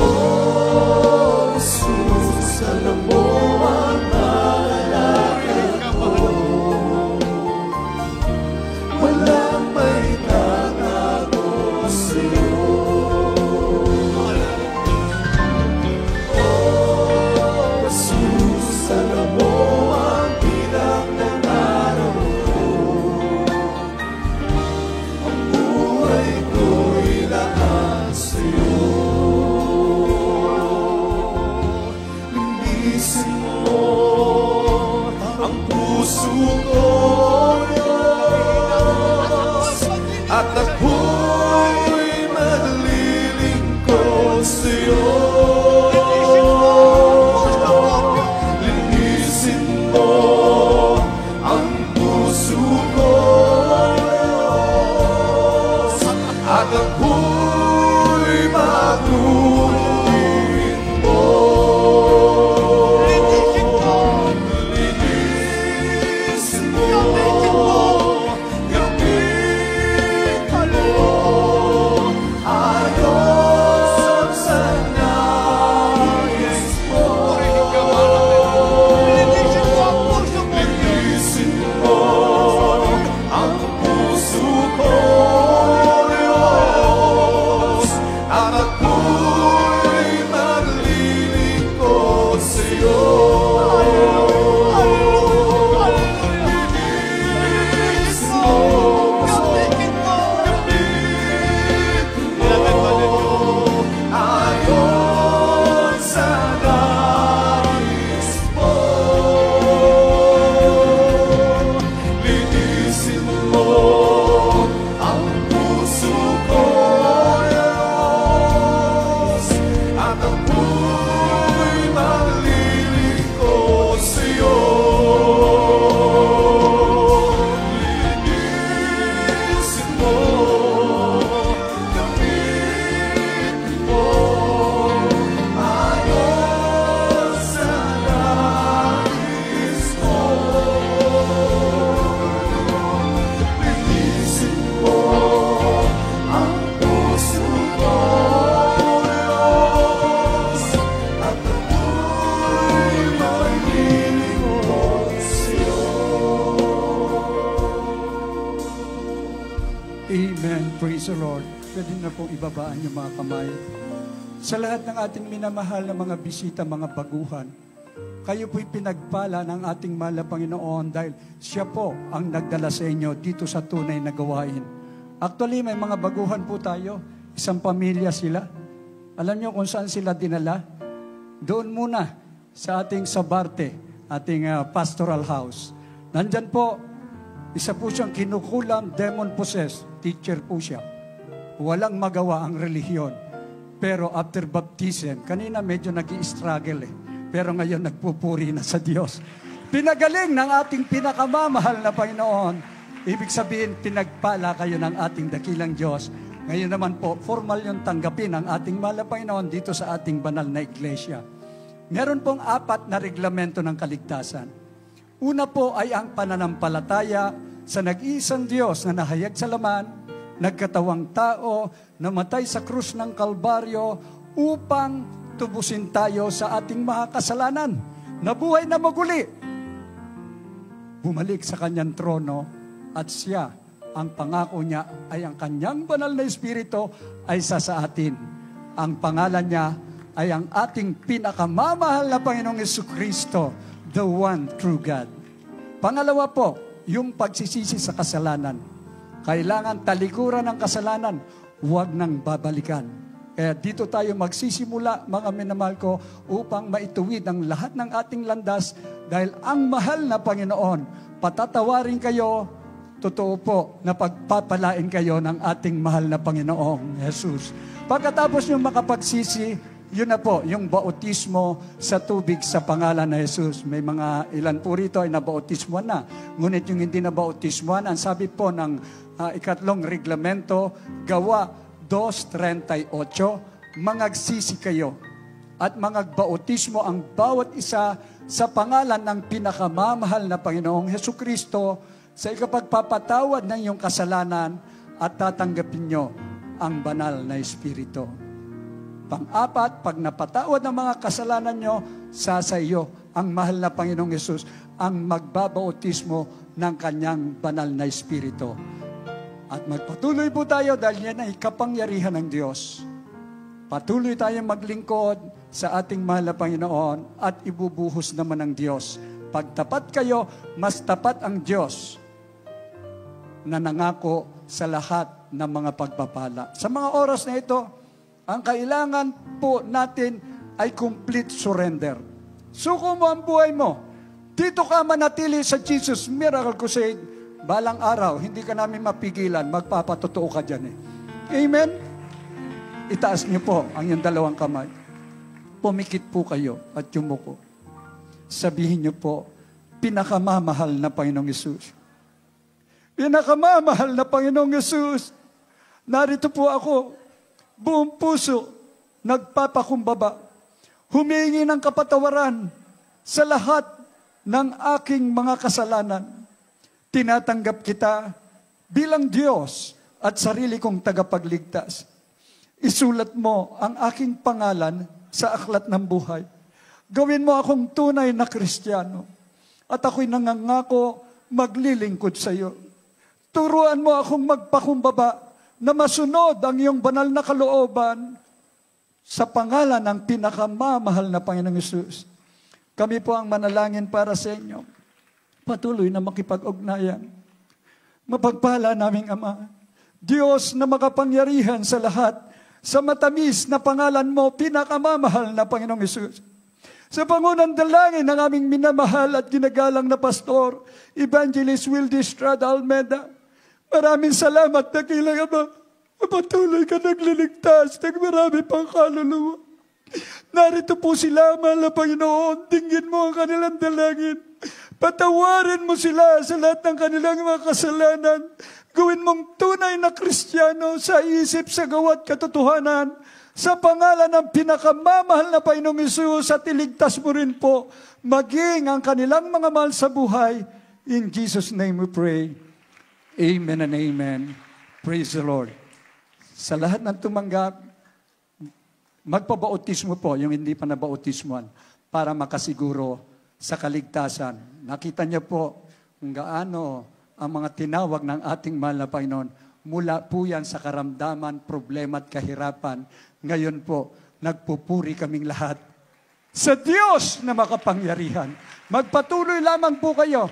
O Jesus, alam mo ang Purihin ka, mahal na walang may tatago sa'yo. O Jesus, alam mo ang bilang ng araw ko. Ang buhay ko'y lahat sa'yo. Linisin mo ang puso ko, Diyos, at ako'y maglilingkod sa'yo. Linisin mo ang puso ko, Diyos, at ako'y baguhin mo. Linisin mo, gamitin mo, ayon sa nais mo. Linisin mo ang puso ko, Diyos, at ako'y maglilingkod sa'yo. Linisin mo, gamitin mo, ayon sa nais mo. Linisin mo ang puso ko, Diyos, at ako'y maglilingkod sa'yo. Linisin mo, gamitin mo, ayon sa nais mo. Linisin mo ang puso ko, Diyos, at ako'y maglilingkod sa'yo. Amen. Praise the Lord. Pwede na pong ibabaan yung mga kamay. Sa lahat ng ating minamahal na mga bisita, mga baguhan, kayo po'y pinagpala ng ating mahal na Panginoon dahil siya po ang nagdala sa inyo dito sa tunay na gawain. Actually, may mga baguhan po tayo. Isang pamilya sila. Alam niyo kung saan sila dinala? Doon muna sa ating Sabarte, ating pastoral house. Nandyan po, isa po siyang kinukulam, demon-possessed. Teacher po siya. Walang magawa ang relihiyon. Pero after baptism, kanina medyo nag-i-struggle eh. Pero ngayon nagpupuri na sa Diyos. pinagaling ng ating pinakamamahal na Panginoon. Ibig sabihin, pinagpala kayo ng ating dakilang Diyos. Ngayon naman po, formal yung tanggapin ng ating mahal na Panginoon dito sa ating banal na iglesia. Meron pong 4 na reglamento ng kaligtasan. Una po ay ang pananampalataya sa nag-iisang Diyos na nahayag sa laman, nagkatawang tao, namatay sa krus ng Kalbaryo upang tubusin tayo sa ating mga kasalanan. Nabuhay na maguli. Bumalik sa kanyang trono at siya, ang pangako niya ay ang kanyang banal na Espiritu ay sa atin. Ang pangalan niya ay ang ating pinakamamahal na Panginoong Jesucristo, the one true God. Pangalawa po, yung pagsisisi sa kasalanan. Kailangan talikuran ng kasalanan, huwag nang babalikan. Kaya dito tayo magsisimula, mga minamahal ko, upang maituwid ang lahat ng ating landas dahil ang mahal na Panginoon, patatawarin kayo, totoo po na pagpapalain kayo ng ating mahal na Panginoong Jesus. Pagkatapos yung makapagsisi, yun na po, yung bautismo sa tubig sa pangalan na Jesus. May mga ilan po rito ay nabautismuan na. Ngunit yung hindi nabautismuan, ang sabi po ng ikatlong reglamento, Gawa 2:38, mangagsisi kayo at mangagbautismo ang bawat isa sa pangalan ng pinakamamahal na Panginoong Jesucristo sa ikapagpapatawad ng iyong kasalanan at tatanggapin nyo ang banal na Espiritu. Pang-4, pag napatawad ng mga kasalanan nyo, sa iyo ang mahal na Panginoong Yesus ang magbabautismo ng kanyang banal na Espiritu. At magpatuloy po tayo dahil yan ay kapangyarihan ng Diyos. Patuloy tayong maglingkod sa ating mahal na Panginoon at ibubuhos naman ng Diyos. Pag tapat kayo, mas tapat ang Diyos na nangako sa lahat ng mga pagpapala. Sa mga oras na ito, ang kailangan po natin ay complete surrender. Suko mo ang buhay mo. Dito ka manatili sa Jesus Miracle Crusade. Balang araw, hindi ka namin mapigilan, magpapatotoo ka dyan eh. Amen? Itaas niyo po ang iyong 2 kamay. Pumikit po kayo at yumuko. Sabihin niyo po, pinakamamahal na Panginoong Yesus. Pinakamamahal na Panginoong Yesus. Narito po ako, buong puso, nagpapakumbaba. Humingi ng kapatawaran sa lahat ng aking mga kasalanan. Tinatanggap kita bilang Diyos at sarili kong tagapagligtas. Isulat mo ang aking pangalan sa aklat ng buhay. Gawin mo akong tunay na Kristiyano. At ako'y nangangako maglilingkod sa iyo. Turuan mo akong magpakumbaba na masunod ang iyong banal na kalooban sa pangalan ng pinakamamahal na Panginoong Yesus. Kami po ang manalangin para sa inyo. Patuloy na makipag-ugnayan. Mapagpala naming Ama, Diyos na makapangyarihan sa lahat, sa matamis na pangalan mo, pinakamamahal na Panginoong Yesus. Sa pangunang dalangin ng aming minamahal at ginagalang na pastor, Evangelist Wildy Estrada Almeda, maraming salamat na kilang Ama. Patuloy ka nagliligtas ng marami pang kaluluwa. Narito po sila, mahal na Panginoon, dinggin mo ang kanilang dalangin. Patawarin mo sila sa lahat ng kanilang mga kasalanan. Gawin mong tunay na Kristiyano sa isip, sa gawa at katotohanan. Sa pangalan ng pinakamamahal na Panginoong Hesus at iligtas mo rin po maging ang kanilang mga mahal sa buhay. In Jesus' name we pray. Amen and amen. Praise the Lord. Sa lahat ng tumanggap, magpabautismo po yung hindi pa nabautismuan para makasiguro sa kaligtasan. Nakita niyo po kung gaano ang mga tinawag ng ating mahal na Panginoon. Mula po yan sa karamdaman, problema at kahirapan. Ngayon po, nagpupuri kaming lahat sa Diyos na makapangyarihan. Magpatuloy lamang po kayo.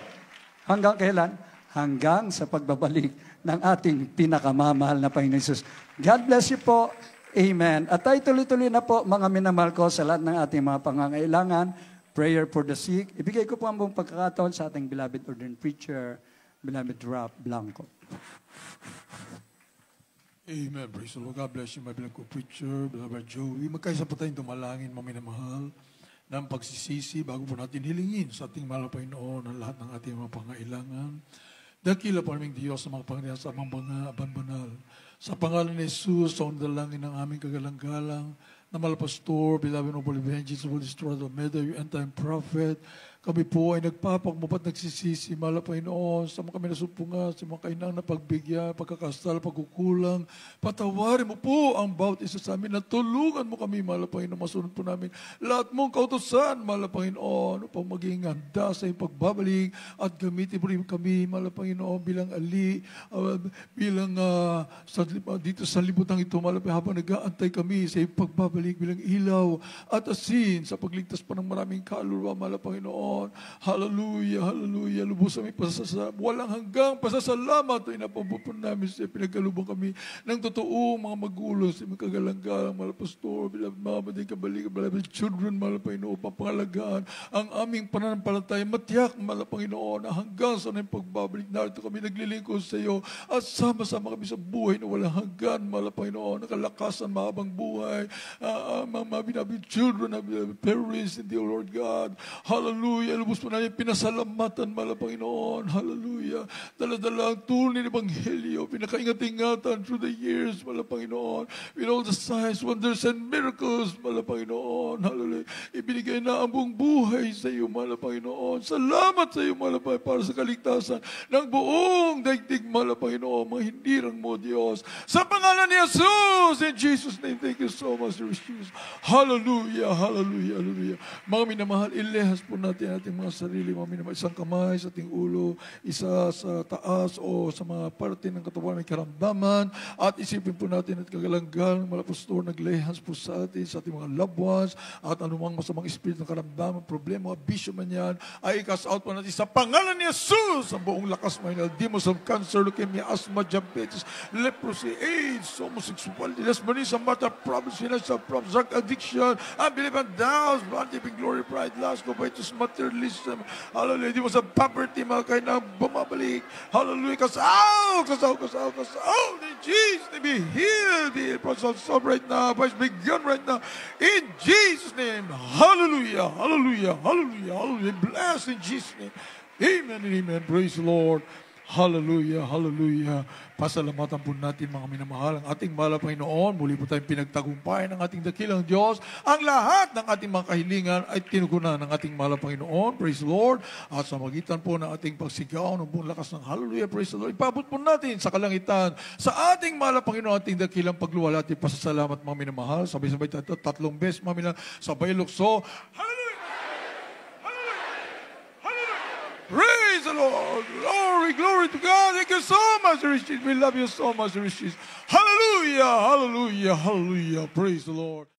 Hanggang kailan? Hanggang sa pagbabalik ng ating pinakamamahal na Panginoon Jesus. God bless you po. Amen. At tayo tuloy-tuloy na po, mga minamahal ko, sa lahat ng ating mga pangangailangan. Prayer for the sick. Ibigay ko po ang buong pagkakataon sa ating beloved ordained preacher, beloved Rap Blanco. Amen. Praise the Lord. God bless you, my beloved preacher, beloved Joey. Magkaisa po tayong tumalangin, mga minamahal. ng pagsisisi bago po natin hilingin sa ating mahal na Panginoon ang lahat ng ating mga pangailangan. Dakila po naming Diyos sa mga Panginoon sa mga banal. Sa pangalan ni Jesus, sa dalangin ng aming kagalang-galang, na Malapastor, beloved noble evangelist, Holy Spirit of Meda, your end-time prophet, kami po ay nagpapagmupat, nagsisisi, mahal na Panginoon, sa mga kami nasumpunga, sa mga kainang na pagbigyan, pagkakastal, pagkukulang. Patawarin mo po ang bawat isa sa amin, natulungan mo kami, mahal na Panginoon, masunod po namin. Lahat mong kautusan, mahal na Panginoon, upang maging handa sa iyong pagbabalik at gamitin mo rin kami, mahal na Panginoon, bilang dito sa libutan ito, mahal na Panginoon, habang nag-aantay kami sa iyong pagbabalik bilang ilaw at asin sa pagligtas pa ng maraming kaluluwa, mahal na Panginoon. Hallelujah, hallelujah. Lubos kami walang hanggang pasasalamat ay napabupon namin sa pinagkalubong kami ng totoong mga magulang sa mga kagalang-galang, mahal Pastor, beloved mama, din kabalik, beloved children, mahal Panginoon, papangalagaan ang aming pananampalataya. Matiyak, mahal Panginoon, na hanggang sa nang pagbabalik narito kami naglilingkod sa iyo at sama-sama kami sa buhay na walang hanggan, mahal Panginoon, nakalakasan, mahabang buhay, mga beloved children, beloved parents in the Lord God. Hallelujah. Lubos po namin pinasalamatan, mahal Panginoon. Hallelujah. Dala-dala ang tunay na Ebanghelyo, pinakaingat-ingatan through the years, mahal Panginoon. With all the signs, wonders, and miracles, mahal Panginoon. Hallelujah. Ibinigay na ang buong buhay sa iyo, mahal Panginoon. Salamat sa iyo, mahal Panginoon, para sa kaligtasan ng buong daigdig, mahal Panginoon, mga hindirang mo, Diyos. Sa pangalan ni Jesus, in Jesus' name, thank you so much, Lord Jesus. Hallelujah, hallelujah, hallelujah. Mga minamahal, ilehas po natin ating mga sarili, mga minamahal, isang kamay sa ating ulo, isa sa taas o sa mga parte ng katawan may karamdaman, at isipin po natin at kagalang-galang, mga Pastor, naglehas po sa ating mga loved ones, at anumang masamang espiritu ng karamdaman, problema, abisyo man yan, ay i-cast out po natin sa pangalan ni Jesus, ang buong lakas, mga demons of cancer, leukemia, asthma, diabetes, leprosy, AIDS, homosexuality, lesbianism, matter problems, financial problems, drug addiction, unbelief and doubts, blood, living, glory, pride, lust, covetous, materialism, hallelujah, di mo sa poverty, mga kayo na bumabalik, hallelujah, kasaw, in Jesus, be healed, be process right now, praise begin right now, in Jesus' name, hallelujah, hallelujah, hallelujah, hallelujah, bless in Jesus' name, amen and amen, praise the Lord, hallelujah, hallelujah. Pasalamatan po natin, mga minamahal, ang ating mahal na Panginoon. Muli po tayong pinagtagumpayan ng ating dakilang Diyos. Ang lahat ng ating mga kahilingan ay tinugunan ng ating mahal na Panginoon. Praise the Lord. At sa magitan po ng ating pagsigaw ng buong lakas ng hallelujah, praise the Lord. Ipabot po natin sa kalangitan sa ating mahal na Panginoon, ating dakilang pagluwal at pasasalamat, mga minamahal. Sabay-sabay tayo, 3 beses, mga minamahal. Sabay lukso. Hallelujah! Praise the Lord. Glory, glory to God. Thank you so much, Richard. We love you so much, Richard. Hallelujah, hallelujah, hallelujah. Praise the Lord.